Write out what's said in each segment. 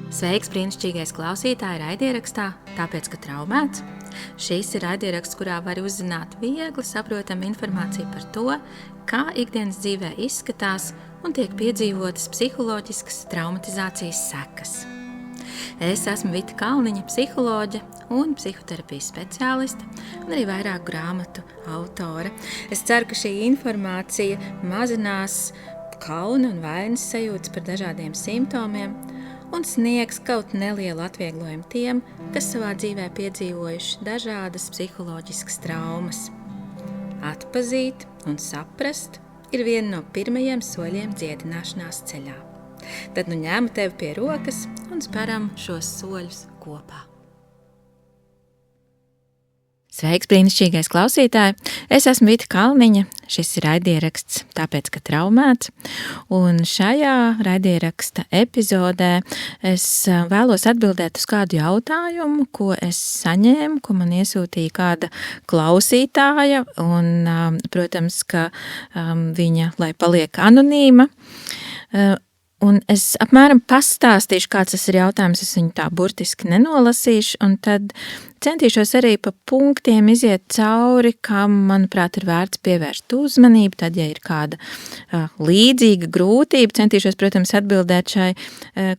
Sveiks, brīnišķīgais klausītāji raidierakstā, tāpēc, ka traumēts. Šis ir raidieraksts, kurā var uzzināt viegli saprotamu informāciju par to, kā ikdienas dzīvē izskatās un tiek piedzīvotas psiholoģiskas traumatizācijas sekas. Es esmu Vita Kalniņa, psiholoģe un psihoterapijas speciāliste, un arī vairāku grāmatu autore. Es ceru, ka šī informācija mazinās kauna un vainas sajūtas par dažādiem simptomiem un sniegs kaut nelielu atvieglojumu tiem, kas savā dzīvē piedzīvojuši dažādas psiholoģiskas traumas. Atpazīt un saprast ir viena no pirmajiem soļiem dziedināšanās ceļā. Tad nu ņēmu tevi pie rokas un speram šos soļus kopā. Sveiks, brīnišķīgais klausītāji! Es esmu Vita Kalniņa, šis ir raidieraksts tāpēc, ka traumēts, un šajā raidieraksta epizodē es vēlos atbildēt uz kādu jautājumu, ko es saņēmu, ko man iesūtīja kāda klausītāja, un, protams, ka viņa, lai paliek anonīma, un es apmēram pastāstīšu, kāds tas ir jautājums, es viņu tā burtiski nenolasīšu, un tad centīšos arī pa punktiem iziet cauri, kam, manuprāt, ir vērts pievērst uzmanību, tad, ja ir kāda līdzīga grūtība, centīšos, protams, atbildēt šai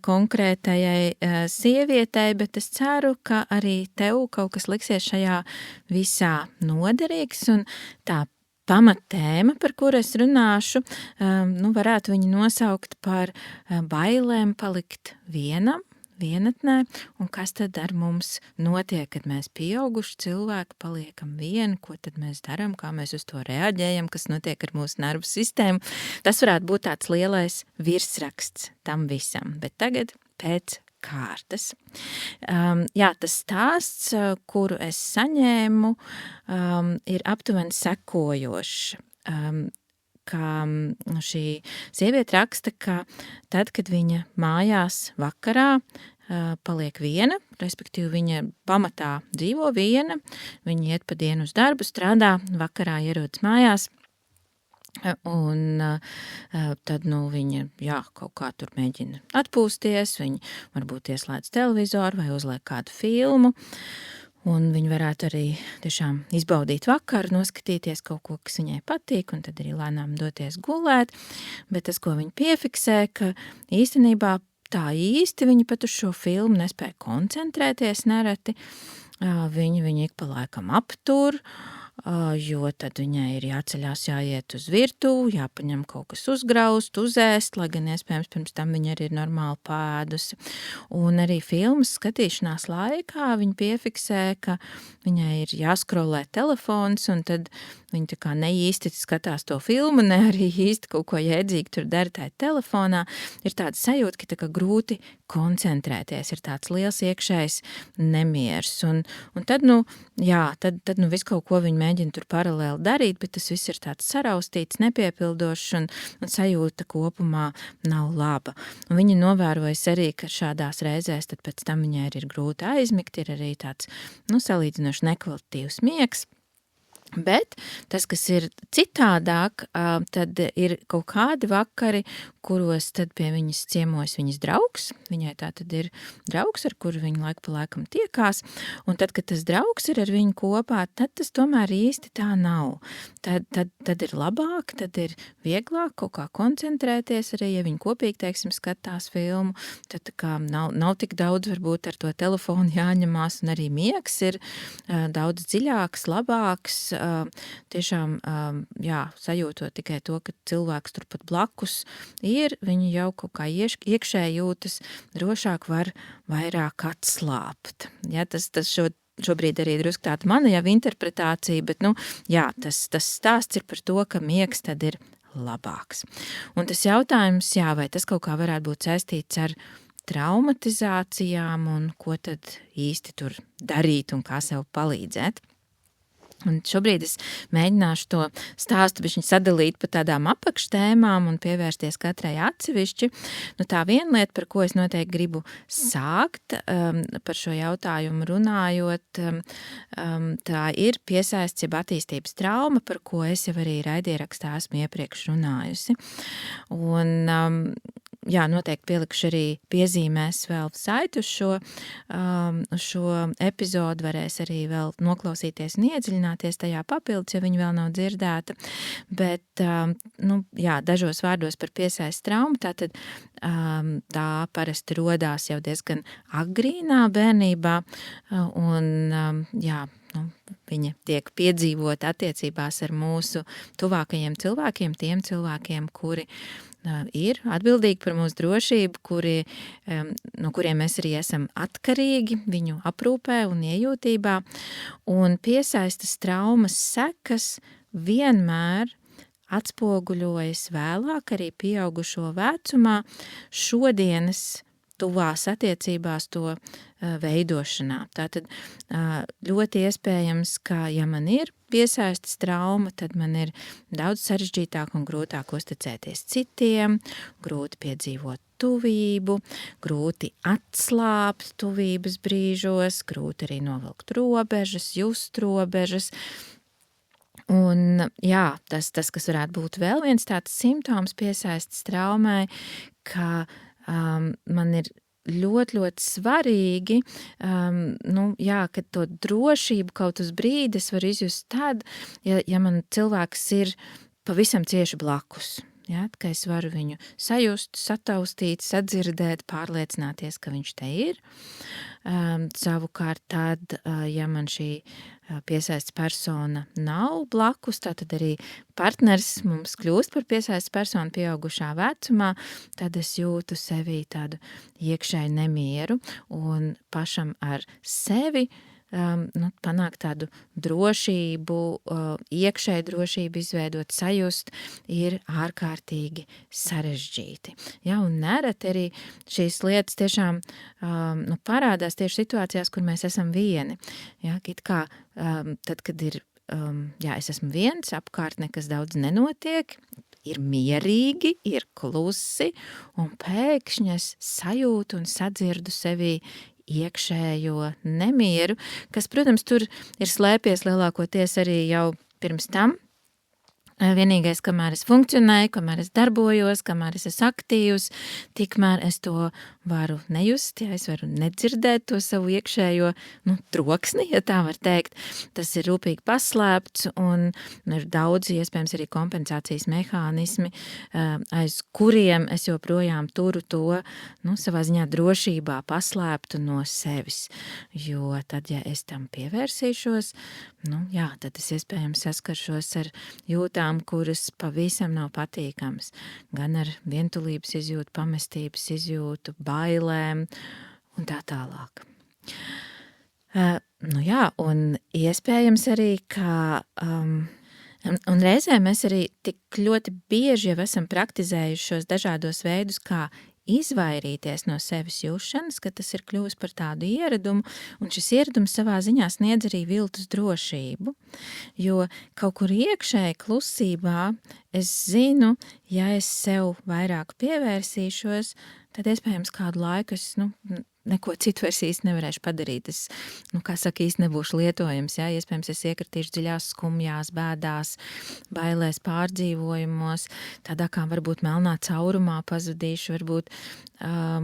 konkrētajai sievietei, bet es ceru, ka arī tev kaut kas liksies šajā visā noderīgs, un tā pamatēma, par kuru es runāšu, varētu viņu nosaukt par bailēm palikt vienatnē, un kas tad ar mums notiek, kad mēs pieauguši cilvēki paliekam vieni, ko tad mēs darām, kā mēs uz to reaģējam, kas notiek ar mūsu nervu sistēmu. Tas varētu būt tāds lielais virsraksts tam visam, bet tagad pēc kārtas. Tas stāsts, kuru es saņēmu, ir aptuveni sekojošs. Kā šī sieviete raksta, ka tad, kad viņa mājās vakarā paliek viena, respektīvi viņa pamatā dzīvo viena, viņa iet pa dienu uz darbu, strādā, vakarā ierodas mājās, un tad viņa kaut kā tur mēģina atpūsties, viņa varbūt ieslēdz televizoru vai uzliek kādu filmu, un viņa varētu arī tiešām izbaudīt vakaru, noskatīties kaut ko, kas viņai patīk, un tad arī lēnām doties gulēt, bet tas, ko viņa piefiksē, ka īstenībā tā īsti viņa pat uz šo filmu nespēja koncentrēties nereti, viņa ik pa laikam aptur, jo tad viņai ir jāceļās, jāiet uz virtuvi, jāpaņem kaut kas uzgraust, uzēst, lai gan iespējams pirms tam viņa arī ir normāli pēdusi. Un arī filmas skatīšanās laikā viņa piefiksē, ka viņai ir jāskrolē telefons, un tad viņa tā kā ne īsti skatās to filmu, ne arī īsti kaut ko jēdzīgi tur dara tajā telefonā. Ir tāda sajūta, ka tā kā grūti koncentrēties, ir tāds liels iekšējs nemiers. Un tad, tad visu kaut ko viņa mēģina tur paralēli darīt, bet tas viss ir tāds saraustīts, nepiepildošs, un sajūta kopumā nav laba. Un viņa novērojas arī, ka šādās reizēs tad pēc tam viņai ir grūti aizmigt, ir arī tāds, salīdzinoši nekvalitatīvs miegs. Bet tas, kas ir citādāk, tad ir kaut kādi vakari, kuros tad pie viņas ciemojas viņas draugs. Viņai tā tad ir draugs, ar kuru viņa laiku pa laikam tiekās, un tad, kad tas draugs ir ar viņu kopā, tad tas tomēr īsti tā nav. Tad ir labāk, tad ir vieglāk kaut kā koncentrēties, arī ja viņi kopīgi, teiksim, skatās filmu, tad tā kā nav tik daudz varbūt ar to telefonu jāņemās, un arī miegs ir daudz dziļāks, labāks, tiešām, sajūtot tikai to, ka cilvēks turpat blakus ir, viņi jau kaut kā iekšēji jūtas drošāk, var vairāk atslāpt. Tas šobrīd arī drusku tāda mana jau interpretācija, bet, tas stāsts ir par to, ka miegs tad ir labāks. Un tas jautājums, vai tas kaut kā varētu būt saistīts ar traumatizācijām un ko tad īsti tur darīt un kā sev palīdzēt. Un šobrīd es mēģināšu to stāstu bišķiņ sadalīt pa tādām apakštēmām un pievērsties katrai atsevišķi. Tā viena lieta, par ko es noteikti gribu sākt, par šo jautājumu runājot, tā ir piesaists jeb attīstības trauma, par ko es jau arī raidierakstā esmu iepriekš runājusi. Un jā, noteikti pielikšu arī piezīmēs vēl saiti uz šo epizodu, varēs arī vēl noklausīties un iedziļināties tajā papildus, ja viņa vēl nav dzirdēta. Bet, jā, dažos vārdos par piesaistes traumu, tātad tā parasti rodās jau diezgan agrīnā bērnībā, un, jā, viņa tiek piedzīvota attiecībās ar mūsu tuvākajiem cilvēkiem, tiem cilvēkiem, kuri ir atbildīgi par mūsu drošību, no kuriem mēs arī esam atkarīgi viņu aprūpē un iejūtībā. Un piesaistes traumas sekas vienmēr atspoguļojas vēlāk arī pieaugušo vecumā šodienas tuvās attiecībās to veidošanā. Tātad ļoti iespējams, ka ja man ir piesaistes trauma, tad man ir daudz sarežģītāk un grūtāk uzticēties citiem, grūti piedzīvot tuvību, grūti atslābt tuvības brīžos, grūti arī novilkt robežas, just robežas. Un jā, tas, kas varētu būt vēl viens tāds simptoms piesaistes traumai, ka man ir ļoti, ļoti svarīgi, ka to drošību kaut uz brīdi es varu izjust tad, ja man cilvēks ir pavisam cieši blakus. Ja, ka es varu viņu sajust, sataustīt, sadzirdēt, pārliecināties, ka viņš te ir. Savukārt tad, ja man šī piesaistes persona nav blakus, tad arī partners mums kļūst par piesaistes personu pieaugušā vecumā, tad es jūtu sevī tādu iekšēju nemieru un pašam ar sevi panākt tādu drošību, iekšēju drošību izveidot, sajust, ir ārkārtīgi sarežģīti. Ja, un nereti arī šīs lietas tiešām parādās tieši situācijās, kur mēs esam vieni. Ja, kā, tad, kad ir, es esmu viens, apkārt nekas daudz nenotiek, ir mierīgi, ir klusi, un pēkšņi es sajūtu un sadzirdu sevī iekšējo nemieru, kas, protams, tur ir slēpies lielākoties arī jau pirms tam. Vienīgais, kamēr es funkcionēju, kamēr es darbojos, kamēr es esmu aktīvs, tikmēr es to varu nejust, ja es varu nedzirdēt to savu iekšējo troksni, ja tā var teikt. Tas ir rūpīgi paslēpts un ir daudz iespējams arī kompensācijas mehānismi, aiz kuriem es joprojām turu to savā ziņā drošībā paslēptu no sevis. Jo tad, ja es tam pievērsīšos, tad es iespējams saskaršos ar jūtām, kuras pavisam nav patīkams. Gan ar vientulības izjūtu, pamestības izjūtu, bailēm un tā tālāk. Un iespējams arī, ka un reizē mēs arī tik ļoti bieži jau esam praktizējuši šos dažādos veidus, kā izvairīties no sevis jūšanas, ka tas ir kļuvis par tādu ieradumu, un šis ieradums savā ziņā sniedz arī viltus drošību, jo kaut kur iekšēji klusībā es zinu, ja es sev vairāk pievērsīšos, tad iespējams kādu laiku es, neko citu vairs īsti nevarēšu padarīt. Es, īsti nebūšu lietojams, ja? Iespējams, es iekritīšu dziļās skumjās, bēdās, bailēs, pārdzīvojumos, tādā kā varbūt melnā caurumā pazudīšu, varbūt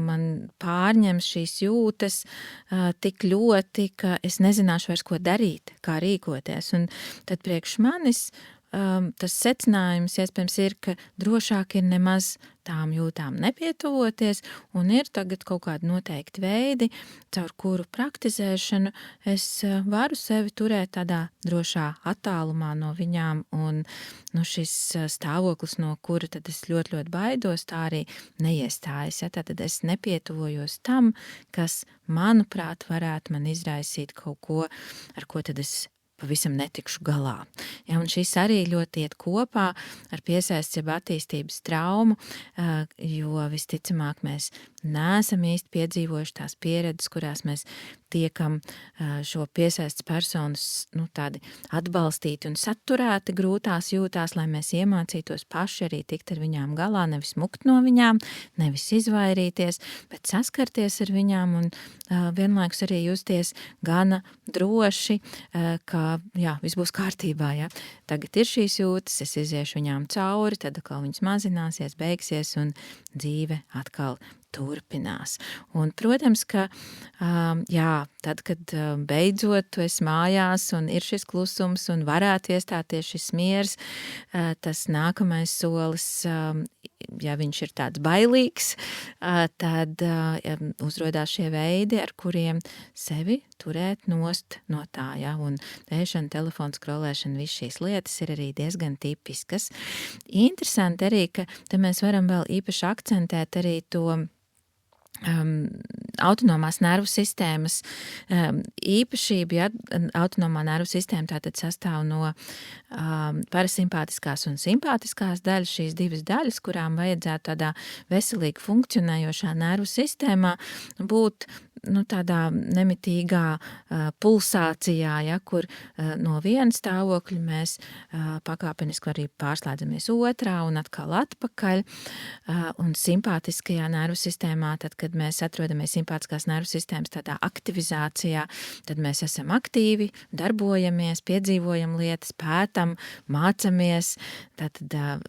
man pārņems šīs jūtas tik ļoti, ka es nezināšu vairs, ko darīt, kā rīkoties. Un tad priekš manis tas secinājums, iespējams, ir, ka drošāk ir nemaz tām jūtām nepietuvoties, un ir tagad kaut kādi noteikti veidi, caur kuru praktizēšanu es varu sevi turēt tādā drošā attālumā no viņām, un šis stāvoklis, no kura tad es ļoti, ļoti baidos, tā arī neiestājas. Ja? Tātad es nepietuvojos tam, kas, manuprāt, varētu man izraisīt kaut ko, ar ko tad es pavisam netikšu galā. Ja, un šis arī ļoti iet kopā ar piesaistes jeb attīstības traumu, jo visticamāk mēs neesam īsti piedzīvojuši tās pieredzes, kurās mēs tiekam šo piesaistes personas tādi atbalstīti un saturēti grūtās jūtās, lai mēs iemācītos paši arī tikt ar viņām galā, nevis mukt no viņām, nevis izvairīties, bet saskarties ar viņām un vienlaikus arī justies gana droši, ka viss būs kārtībā. Ja? Tagad ir šīs jūtas, es iziešu viņām cauri, tad atkal viņas mazināsies, beigsies un dzīve atkal turpinās. Un, protams, ka tad, kad beidzot tu esi mājās un ir šis klusums un varētu iestāties šis miers, tas nākamais solis, ja viņš ir tāds bailīgs, tad uzrodās šie veidi, ar kuriem sevi turēt nost no tā. Ja? Un ēšana, telefons, skrolēšana, viss šīs lietas ir arī diezgan tipiskas. Interesanti arī, ka te mēs varam vēl īpaši akcentēt arī to autonomās nervu sistēmas īpašība. Ja? Autonomā nervu sistēma tātad sastāv no parasimpātiskās un simpātiskās daļas, šīs divas daļas, kurām vajadzētu tādā veselīgi funkcionējošā nervu sistēmā būt tādā nemitīgā pulsācijā, ja, kur no viena stāvokļa mēs pakāpeniski arī pārslēdzamies otrā un atkal atpakaļ. Un simpātiskajā nervu sistēmā, tad, kad mēs atrodamies simpātiskās nervu sistēmas tādā aktivizācijā, tad mēs esam aktīvi, darbojamies, piedzīvojam lietas, pētam, mācamies. Tad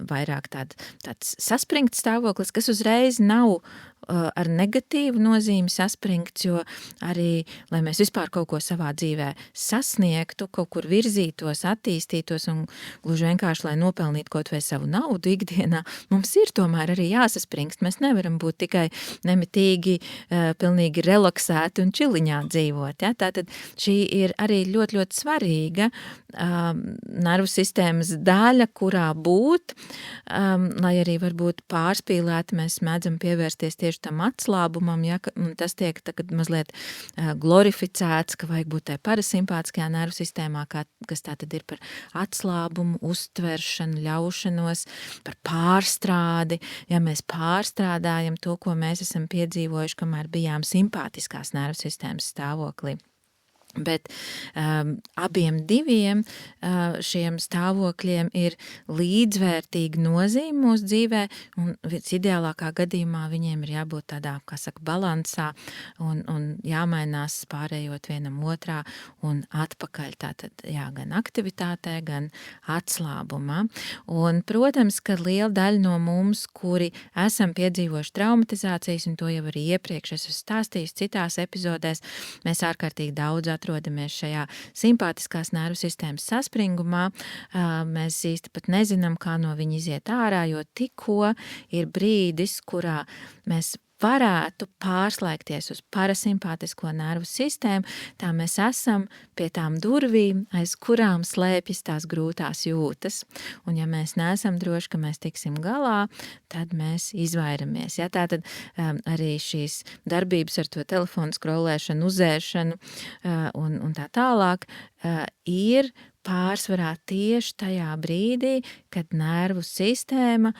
vairāk tāds saspringts stāvoklis, kas uzreiz nav ar negatīvu nozīmi saspringts, jo arī, lai mēs vispār kaut ko savā dzīvē sasniegtu, kaut kur virzītos, attīstītos un gluži vienkārši, lai nopelnītu kaut vai savu naudu ikdienā, mums ir tomēr arī jāsaspringst. Mēs nevaram būt tikai nemitīgi, pilnīgi relaksēti un čiliņā dzīvot. Ja? Tātad šī ir arī ļoti, ļoti svarīga nervu sistēmas daļa, kurā būt, lai arī varbūt pārspīlēti mēs mēdzam pievērsties tieši tam atslābumam, ja, un tas tiek tagad mazliet glorificēts, ka vajag būt tai parasimpātiskajā nervu sistēmā, kas tā tad ir par atslābumu, uztveršanu, ļaušanos, par pārstrādi. Ja mēs pārstrādājam to, ko mēs esam piedzīvojuši, kamēr bijām simpātiskās nervu sistēmas stāvoklī. Bet abiem diviem šiem stāvokļiem ir līdzvērtīga nozīme mūsu dzīvē, un visideālākā gadījumā viņiem ir jābūt tādā, kā saka, balansā un jāmainās pārējot vienam otrā un atpakaļ. Tātad, gan aktivitātē, gan atslābumā. Un, protams, ka liela daļa no mums, kuri esam piedzīvojuši traumatizācijas, un to jau arī iepriekš esmu stāstījis citās epizodēs, mēs ārkārtīgi daudz atrodamies šajā simpātiskās nervu sistēmas saspringumā. Mēs īsti pat nezinām, kā no viņa iziet ārā, jo tikko ir brīdis, kurā mēs varētu pārslēgties uz parasimpātisko nervu sistēmu, tā mēs esam pie tām durvīm, aiz kurām slēpjas tās grūtās jūtas. Un ja mēs neesam droši, ka mēs tiksim galā, tad mēs izvairamies. Ja? Tātad arī šīs darbības ar to telefonu skrolēšanu, uzēšanu un tā tālāk ir pārsvarā tieši tajā brīdī, kad nervu sistēma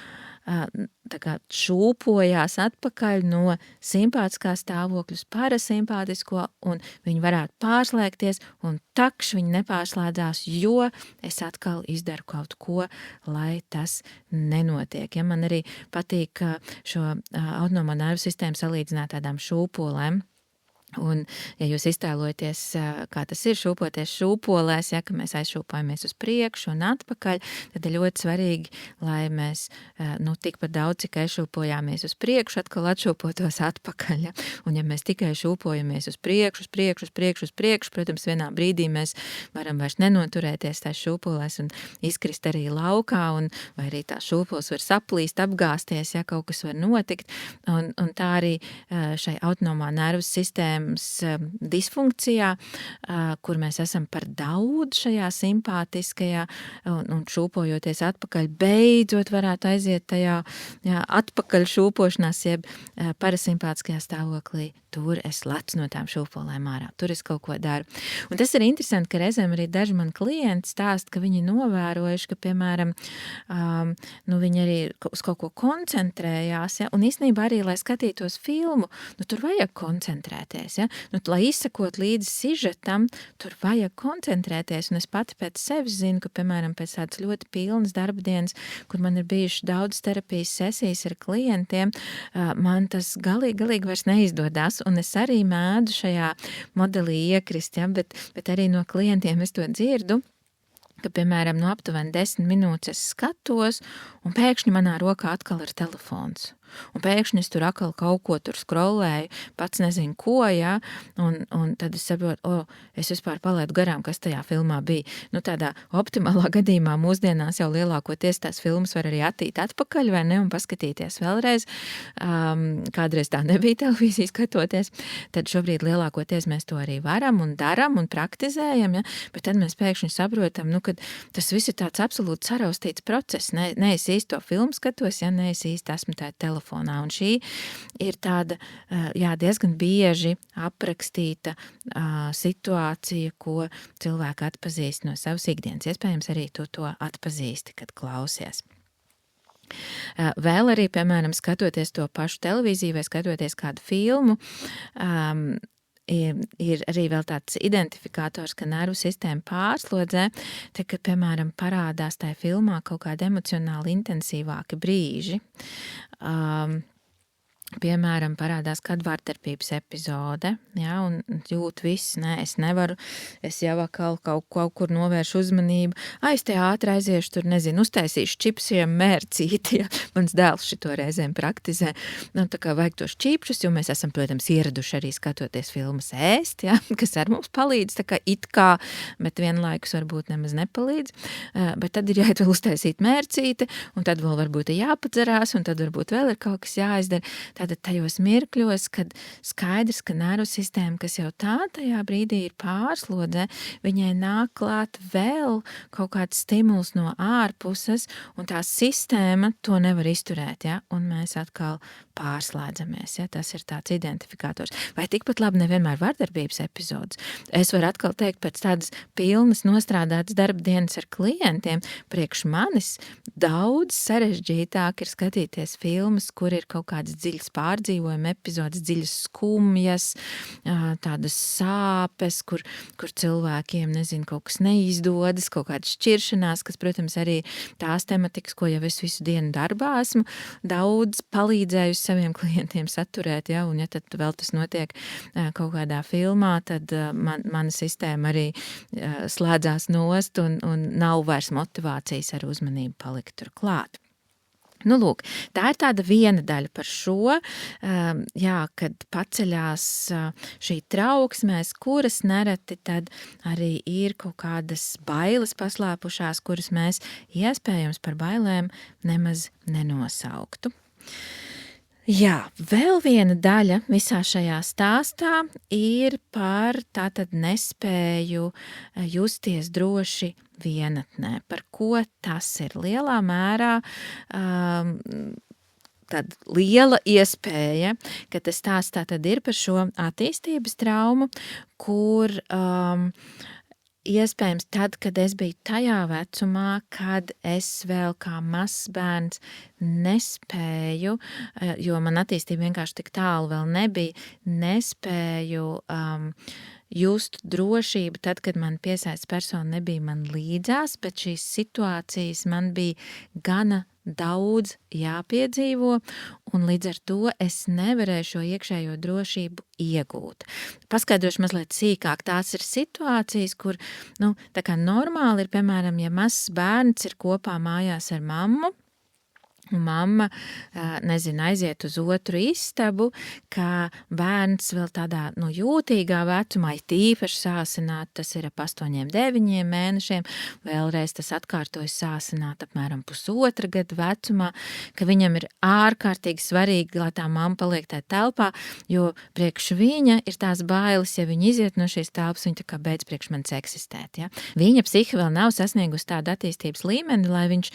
tā kā šūpojās atpakaļ no simpātiskā stāvokļa uz parasimpātisko, un viņi varētu pārslēgties, un takš viņi nepārslēdzās, jo es atkal izdaru kaut ko, lai tas nenotiek. Ja, man arī patīk šo autonomā nervu sistēmu salīdzināt tādām šūpolēm. Un, ja jūs iztēlojaties, kā tas ir šūpoties šūpolēs, ja, ka mēs aizšūpojamies uz priekšu un atpakaļ, tad ir ļoti svarīgi, lai mēs tikpat daudz, cik aizšūpojāmies uz priekšu, atkal atšūpotos atpakaļ. Ja. Un ja mēs tikai šūpojamies uz priekšu, protams, vienā brīdī mēs varam vairs nenoturēties tās šūpolēs un izkrist arī laukā, vai arī tās šūpoles var saplīst, apgāsties, ja kaut kas var notikt. Un tā arī šai autonomā nervu sistēmas disfunkcijā, kur mēs esam par daudz šajā simpātiskajā un šūpojoties atpakaļ, beidzot varētu aiziet tajā atpakaļ šūpošanās, jeb parasimpātiskajā stāvoklī. Tur es lecu no tām šūpolēm ārā, tur es kaut ko daru. Un tas ir interesanti, ka reizēm arī daži mani klienti stāst, ka viņi novērojuši, ka, piemēram, viņi arī uz kaut ko koncentrējās, ja? Un īstenībā arī, lai skatītos filmu, tur vajag koncentrēties. klausīties, ja? Nu, lai izsakot līdzi sižetam, tur vajag koncentrēties, un es pati pēc sevis zinu, ka, piemēram, pēc tādas ļoti pilnas darba dienas, kur man ir bijuši daudz terapijas sesijas ar klientiem, man tas galīgi vairs neizdodas, un es arī mēdu šajā modelī iekrist, ja? Bet arī no klientiem es to dzirdu, ka, piemēram, no aptuveni 10 minūtes es skatos, un pēkšņi manā rokā atkal ir telefons. Un pēkšņi es tur atkal kaut ko tur scrollēju, pats nezinu ko, ja, un tad es saprotu, es vispār palaidu garām, kas tajā filmā bija. Nu, tādā optimālā gadījumā mūsdienās jau lielākoties tās filmas var arī attīt atpakaļ, vai ne, un paskatīties vēlreiz. Kādreiz tā nebija televīzija skatoties, tad šobrīd lielākoties mēs to arī varam un daram un praktizējam, ja, bet tad mēs pēkšņi saprotam, nu, ka tas viss ir tāds absolūti saraustīts process, ne es īsti to filmu skatos, ja ne es īsti esmu tā telefonā. Un šī ir tāda, diezgan bieži aprakstīta situācija, ko cilvēki atpazīst no savas ikdienas. Iespējams, arī tu to atpazīsti, kad klausies. Vēl arī, piemēram, skatoties to pašu televīziju vai skatoties kādu filmu, ir arī vēl tāds identifikators, ka nervu sistēma pārslodzē, te, kad, piemēram, parādās tajā filmā kaut kādi emocionāli intensīvāki brīži. Piemēram, parādās kāda vardarbības epizode, ja, un jūt viss, es nevaru, es jau atkal kaut kur novēršu uzmanību, es te ātri aiziešu tur, nezinu, uztaisīšu čipsiem mērcīti, ja, mans dēls šito reizēm praktizē, tā kā vajag tos čipšus, jo mēs esam, protams, ieraduši arī skatoties filmas ēst, ja, kas ar mums palīdz, tā kā it kā, bet vienlaikus varbūt nemaz nepalīdz, bet tad ir jāiet vēl uztaisīt mērcīti, un tad vēl varbūt ir jāpadzerās, un tad varbūt vēl ir kaut kas jāizdara. Tātad tajos mirkļos, kad skaidrs, ka nervu sistēma, kas jau tajā brīdī ir pārslodze, viņai nāk klāt vēl kaut kāds stimuls no ārpuses, un tā sistēma to nevar izturēt, ja? Un mēs atkal pārslēdzamies, ja? Tas ir tāds identifikators. Vai tikpat labi nevienmēr vardarbības epizodes? Es varu atkal teikt, pēc tādas pilnas nostrādātas darba dienas ar klientiem, priekš manis daudz sarežģītāk ir skatīties filmas, kur ir kaut kādas dziļas pārdzīvojuma epizodes, dziļas skumjas, tādas sāpes, kur cilvēkiem, nezinu, kaut kas neizdodas, kaut kādas šķiršanās, kas, protams, arī tās tematikas, ko jau es visu dienu darbā esmu daudz palīdzējusi saviem klientiem saturēt, ja, un ja tad vēl tas notiek kaut kādā filmā, tad mana sistēma arī slēdzās nost un nav vairs motivācijas ar uzmanību palikt tur klāt. Nu, lūk, tā ir tāda viena daļa par šo, kad paceļās šī trauksmēs, kuras nereti tad arī ir kaut kādas bailes paslēpušās, kuras mēs iespējams par bailēm nemaz nenosauktu. Jā, vēl viena daļa visā šajā stāstā ir par tātad nespēju justies droši vienatnē. Par ko tas ir lielā mērā tāda liela iespēja, ka tas stāsts tātad ir par šo attīstības traumu, kur iespējams tad, kad es biju tajā vecumā, kad es vēl kā mazs bērns nespēju, jo man attīstība vienkārši tik tālu vēl nebija, nespēju just drošību tad, kad man piesaistas persona nebija man līdzās, bet šīs situācijas man bija gana daudz jāpiedzīvo, un līdz ar to es nevarēju šo iekšējo drošību iegūt. Paskaidrošu mazliet sīkāk, tās ir situācijas, kur, tā kā normāli ir, piemēram, ja mazs bērns ir kopā mājās ar mammu, un mamma, aiziet uz otru istabu, ka bērns vēl tādā, jūtīgā vecumā, tīpaši sāsināt, tas ir ap 8-9 mēnešiem, vēlreiz tas atkārtojas sāsināt apmēram 1,5 gadu vecumā, ka viņam ir ārkārtīgi svarīgi, lai tā mamma paliek tajā telpā, jo priekš viņa ir tās bailes, ja viņa iziet no šīs telpas, viņa tā kā beidz priekš manis eksistēt. Ja? Viņa psihe vēl nav sasniegusi tādu attīstības līmeni, lai viņš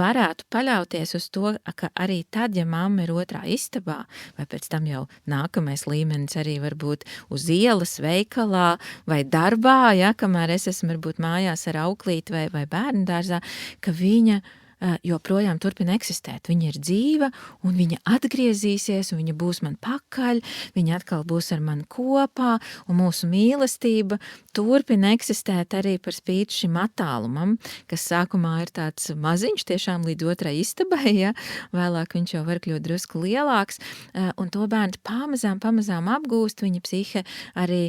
varētu paļauties uz to, ka arī tad, ja mamma ir otrā istabā, vai pēc tam jau nākamais līmenis arī var būt uz ielas, veikalā vai darbā, ja, kamēr es esmu varbūt mājās ar auklīti vai bērnu dārzā, ka viņa joprojām turpina eksistēt. Viņa ir dzīva, un viņa atgriezīsies, un viņa būs man pakaļ, viņa atkal būs ar mani kopā, un mūsu mīlestība turpina eksistēt arī par spīti šim attālumam, kas sākumā ir tāds maziņš, tiešām līdz otrai istabai, ja? Vēlāk viņš jau var kļūt drusku lielāks, un to bērns pamazām apgūst, viņa psihe arī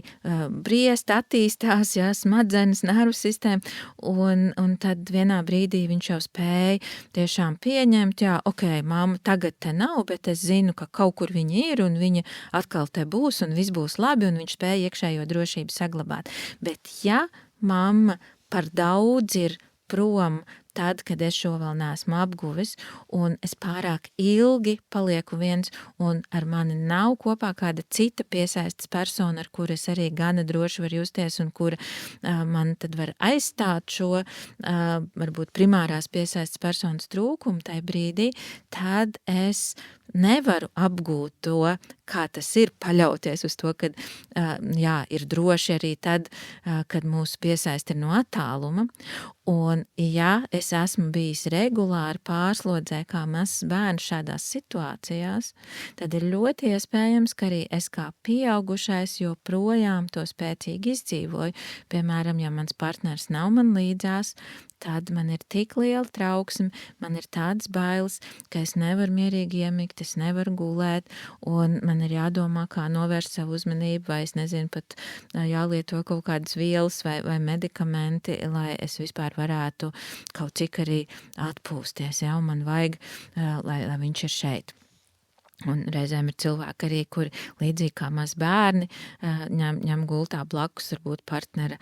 briest, attīstās, ja? Smadzenes, nervu sistēma, un tad vienā brīdī viņš jau spēja tiešām pieņemt, jā, ok, mamma tagad te nav, bet es zinu, ka kaut kur viņa ir, un viņa atkal te būs, un viss būs labi, un viņš spēja iekšējo drošību saglabāt. Bet ja mamma par daudz ir prom tad, kad es šo vēl neesmu apguvis, un es pārāk ilgi palieku viens, un ar mani nav kopā kāda cita piesaistes persona, ar kuru es arī gana droši varu justies, un kura man tad var aizstāt šo varbūt primārās piesaistes personas trūkumu tajā brīdī, tad es nevaru apgūt to, kā tas ir paļauties uz to, kad jā, ir droši arī tad, kad mūsu piesaist ir no attāluma. Un ja es esmu bijis regulāri pārslodzē kā mazs bērns šādās situācijās, tad ir ļoti iespējams, ka arī es kā pieaugušais joprojām to spēcīgi izdzīvoju. Piemēram, ja mans partners nav man līdzās, tad man ir tik liela trauksme, man ir tādas bailes, ka es nevaru mierīgi iemigt, es nevaru gulēt, un man ir jādomā, kā novērst savu uzmanību, vai es nezinu, pat jālieto kaut kādas vielas vai medikamenti, lai es vispār varētu kaut cik arī atpūsties, ja, un man vajag, lai viņš ir šeit. Un reizēm ir cilvēki arī, kuri līdzīgi kā maz bērni ņem gultā blakus, varbūt partnera,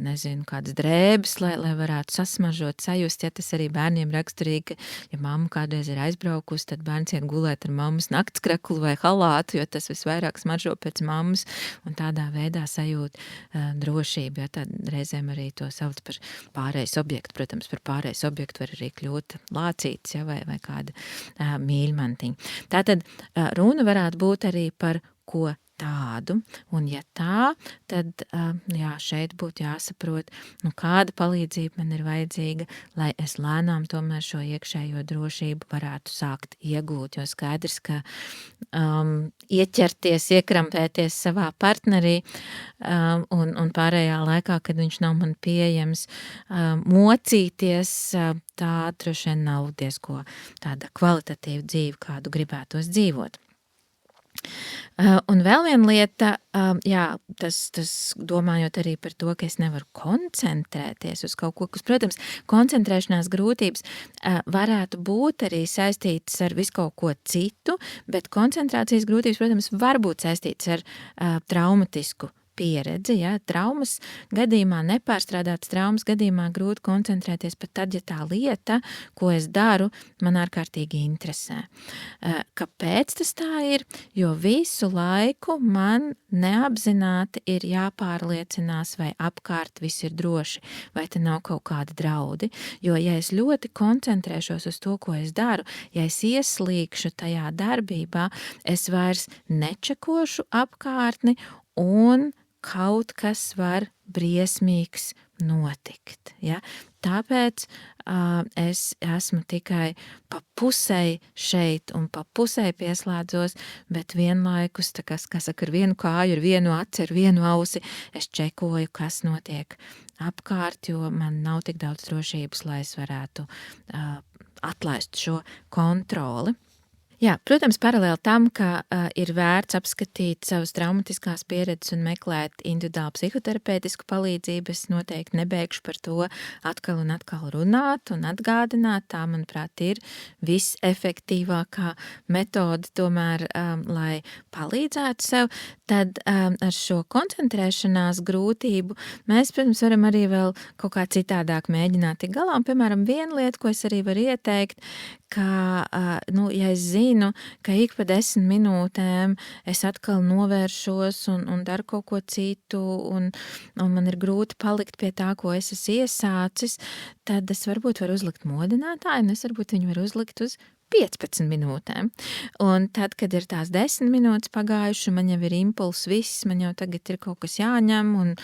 nezinu, kādas drēbes, lai varētu sasmažot, sajust, ja tas arī bērniem raksturīgi, ka ja mamma kādreiz ir aizbraukusi, tad bērns iet gulēt ar mammas naktskreklu vai halātu, jo tas visvairāk smaržo pēc mammas, un tādā veidā sajūt drošību, ja tad reizēm arī to sauc par pārējais objektu. Protams, par pārējais objektu var arī kļūt lācītis, ja, vai kāda mīļmantiņa. Tātad runa varētu būt arī par ko tādu, un ja tā, tad jā, šeit būtu jāsaprot, kāda palīdzība man ir vajadzīga, lai es lēnām tomēr šo iekšējo drošību varētu sākt iegūt, jo skaidrs, ka ieķerties, iekrampēties savā partnerī un pārējā laikā, kad viņš nav man pieejams, mocīties, tā droši vien nav diezko tāda kvalitatīva dzīve, kādu gribētos dzīvot. Un vēl viena lieta, jā, tas domājot arī par to, ka es nevaru koncentrēties uz kaut ko, kas, protams, koncentrēšanās grūtības varētu būt arī saistītas ar visu kaut ko citu, bet koncentrācijas grūtības, protams, var būt saistītas ar traumatisku pieredzi, ja, traumas gadījumā, nepārstrādātas traumas gadījumā grūti koncentrēties pat tad, ja tā lieta, ko es daru, man ārkārtīgi interesē. Kāpēc tas tā ir? Jo visu laiku man neapzināti ir jāpārliecinās, vai apkārt viss ir droši, vai te nav kaut kādi draudi, jo ja es ļoti koncentrēšos uz to, ko es daru, ja es ieslīgšu tajā darbībā, es vairs nečekošu apkārtni un kaut kas var briesmīgs notikt. Ja? Tāpēc es esmu tikai pa pusei šeit un pa pusei pieslēdzos, bet vienlaikus, kā saka, ar vienu kāju, ar vienu aci, ar vienu ausi, es čekoju, kas notiek apkārt, jo man nav tik daudz drošības, lai es varētu atlaist šo kontroli. Jā, protams, paralēli tam, ka ir vērts apskatīt savas traumatiskās pieredzes un meklēt individuālu psihoterapeitisku palīdzību, es noteikti nebeigšu par to atkal un atkal runāt un atgādināt. Tā, manuprāt, ir visefektīvākā metode tomēr, lai palīdzētu sev. Tad ar šo koncentrēšanās grūtību mēs, protams, varam arī vēl kaut kā citādāk mēģināt tik galā. Un, piemēram, viena lieta, ko es arī varu ieteikt, ka, ja es zinu, ka ik pa 10 minūtēm es atkal novēršos un daru kaut ko citu, un man ir grūti palikt pie tā, ko es esmu iesācis, tad es varbūt varu uzlikt modinātāju, un es varbūt viņu varu uzlikt uz 15 minūtēm. Un tad, kad ir tās 10 minūtes pagājuši, man jau ir impulss viss, man jau tagad ir kaut kas jāņem un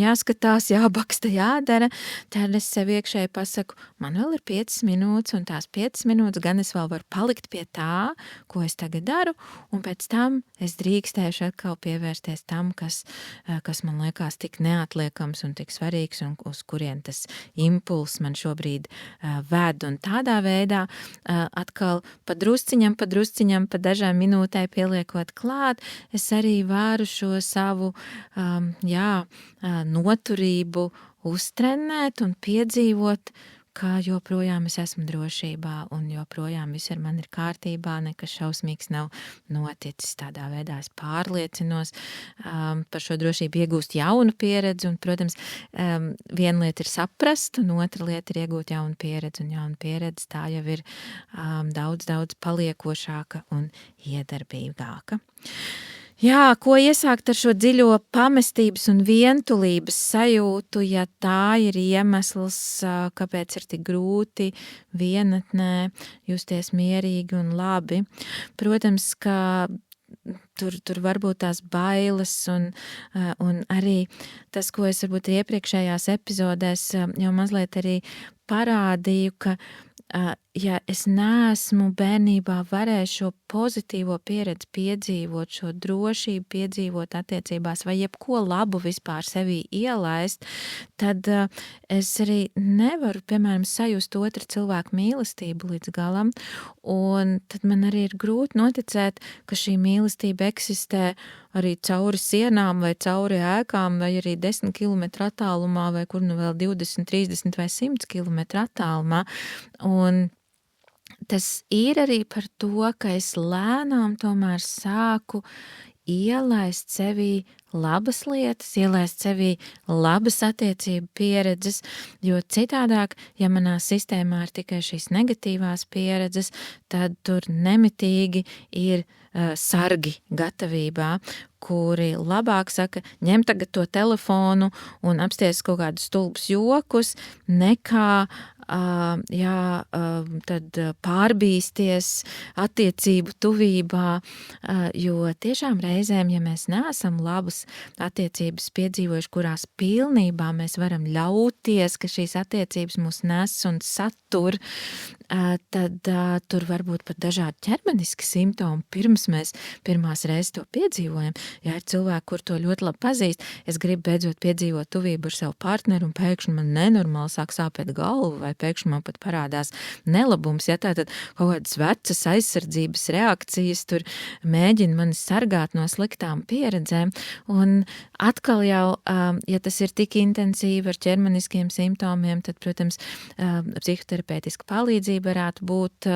jāskatās, jābaksta, jādara, tad es sev iekšēji pasaku, man vēl ir 5 minūtes, un tās 5 minūtes gan es vēl varu palikt pie tā, ko es tagad daru, un pēc tam es drīkstēšu atkal pievērsties tam, kas man liekas tik neatliekams un tik svarīgs, un uz kurien tas impulss man šobrīd ved. Un tādā veidā atkal pa drusciņam, pa dažām minūtēm pieliekot klāt, es arī varu šo savu noturību uztrenēt un piedzīvot, ka joprojām es esmu drošībā un joprojām viss ar mani ir kārtībā, nekas šausmīgs nav noticis. Tādā veidā es pārliecinos par šo drošību, iegūst jaunu pieredzi un, protams, viena lieta ir saprast un otra lieta ir iegūt jaunu pieredzi, un jauna pieredze tā jau ir daudz paliekošāka un iedarbīgāka. Jā, ko iesākt ar šo dziļo pamestības un vientulības sajūtu, ja tā ir iemesls, kāpēc ir tik grūti vienatnē justies mierīgi un labi. Protams, ka tur varbūt tās bailes un arī tas, ko es varbūt iepriekšējās epizodēs jau mazliet arī parādīju, ka ja es neesmu bērnībā varējis šo pozitīvo pieredzi piedzīvot, šo drošību piedzīvot attiecībās vai jebko labu vispār sevī ielaist, tad es arī nevaru, piemēram, sajust otra cilvēka mīlestību līdz galam, un tad man arī ir grūti noticēt, ka šī mīlestība eksistē arī cauri sienām vai cauri ēkām vai arī 10 kilometru attālumā vai kur nu vēl 20, 30 vai 100 kilometru attālumā. Un tas ir arī par to, ka es lēnām tomēr sāku ielaist sevī labas lietas, ielaist sevī labas attiecību pieredzes, jo citādāk, ja manā sistēmā ir tikai šīs negatīvās pieredzes, tad tur nemitīgi ir sargi gatavībā, kuri labāk saka, ņem tagad to telefonu un apsties kaut kādus stulbus jokus, nekā tad pārbīsties attiecību tuvībā, jo tiešām reizēm, ja mēs neesam labas attiecības piedzīvojuši, kurās pilnībā mēs varam ļauties, ka šīs attiecības mūs nes un satur, tad tur var būt pat dažādi ķermeniski simptomi, pirms mēs pirmās reizes to piedzīvojam. Ja ir cilvēki, kur to ļoti labi pazīst, es gribu beidzot piedzīvot tuvību ar savu partneru un pēkšņi man nenormāli sāk sāpēt galvu vai pēkšņi man pat parādās nelabums, ja tātad kaut kādas vecas aizsardzības reakcijas tur mēģina mani sargāt no sliktām pieredzēm, un atkal jau, ja tas ir tik intensīvi ar ķermeniskiem simptomiem, tad, protams, psihoterapeitiska palīdzība varētu būt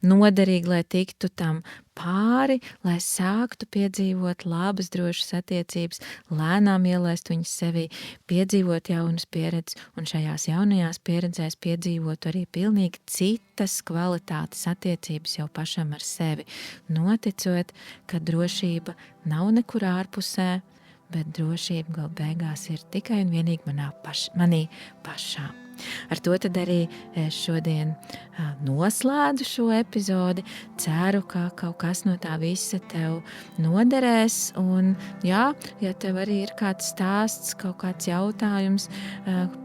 noderīga, lai tiktu tam pāri, lai sāktu piedzīvot labas, drošas attiecības, lēnām ielaist viņas sevī, piedzīvot jaunas pieredzes un šajās jaunajās pieredzēs piedzīvot arī pilnīgi citas kvalitātes attiecības jau pašam ar sevi, noticot, ka drošība nav nekur ārpusē, bet drošība gal beigās ir tikai un vienīgi manī pašā. Ar to tad arī šodien noslēdzu šo epizodi. Ceru, ka kaut kas no tā visa tev noderēs. Un jā, ja tev arī ir kāds stāsts, kaut kāds jautājums,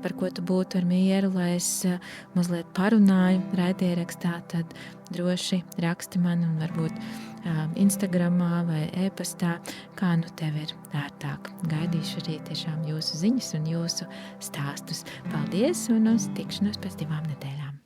par ko tu būtu ar mieru, lai es mazliet parunāju raidierakstā, tad droši raksti man un varbūt Instagramā vai e-pastā, kā nu tev ir ērtāk. Gaidīšu arī tiešām jūsu ziņas un jūsu stāstus. Paldies un uz tikšanos pēc 2 nedēļām.